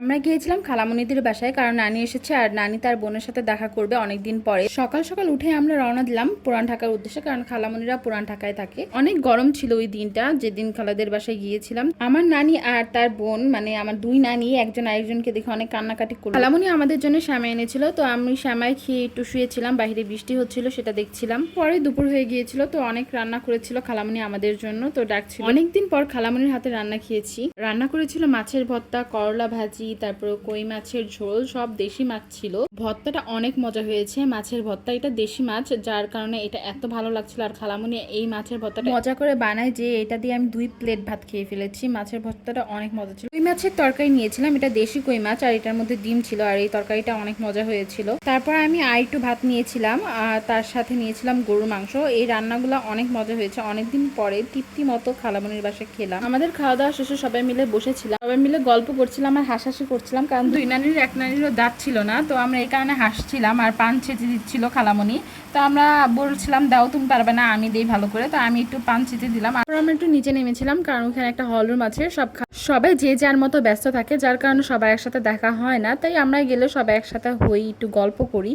আমরা গিয়েছিলাম খালামণিদের বাসায়, কারণ নানি এসেছে আর নানি তার বোনের সাথে দেখা করবে অনেকদিন পরে। সকাল সকাল উঠে আমরা রওনা দিলাম পুরান ঢাকার উদ্দেশ্যে, কারণ খালামণিরা পুরান ঢাকায় থাকে। অনেক গরম ছিল ওই দিনটা যেদিন খালাদের বাসায় গিয়েছিলাম। আমার নানি আর তার বোন, মানে আমার দুই নানি একজন আরেকজনকে দেখে অনেক কান্নাকাটি করলো। খালামণি আমাদের জন্য শ্যামাই এনেছিল, তো আমি শ্যামাই খেয়ে একটু শুয়েছিলাম, বাইরে বৃষ্টি হচ্ছিল সেটা দেখছিলাম। পরে দুপুর হয়ে গিয়েছিল, তো অনেক রান্না করেছিল খালামণি আমাদের জন্য, তো ডাকছিল। অনেকদিন পর খালামণির হাতে রান্না খেয়েছি। রান্না করেছিল মাছের ভর্তা, করলা ভাজি, তারপর কই মাছের ঝোল, সব দেশি মাছ ছিল। ভর্তাটা অনেক মজা হয়েছে। মাছের ভর্তা এটা দেশি মাছ, যার কারণে এটা এত ভালো লাগছিল। আর খালামণি এই মাছের ভর্তাটা মজা করে বানায় যে এটা দিয়ে আমি 2 প্লেট ভাত খেয়ে ফেলেছি। মাছের ভর্তাটা অনেক মজা ছিল। কই মাছের তরকারি নিয়েছিলাম, এটা দেশি কই মাছ, আর এটার মধ্যে ডিম ছিল, আর এই তরকারিটা অনেক মজা হয়েছিল। তারপর আমি আরেকটু ভাত নিয়েছিলাম, আর তার সাথে নিয়েছিলাম গরুর মাংস। এই রান্নাগুলো অনেক মজা হয়েছে। অনেকদিন পরে তৃপ্তি মতো খালামণির বাসায় খেলাম। আমাদের খাওয়া দাওয়া শেষে সবাই মিলে বসেছিলাম, সবাই মিলে গল্প করছিলাম আর হাসাহাসি করছিলাম, কারণ দুই নানির এক নানিরও দাঁত ছিল না, তো আমরা এই কারণে হাসছিলাম। আর পান ছেঁচে দিচ্ছিল খালামণি, তো আমরা বলছিলাম দাও তুমি পারবে না, আমি দেই ভালো করে। তো আমি একটু পান ছেঁচে দিলাম। আর আমরা একটু নিচে নেমেছিলাম, কারণ ওখানে একটা হল রুম আছে। সবাই যে যার মতো ব্যস্ত থাকে, যার কারণে সবাই একসাথে দেখা হয় না। তাই আমরা গেলে সবাই একসাথে হই, একটু গল্প করি।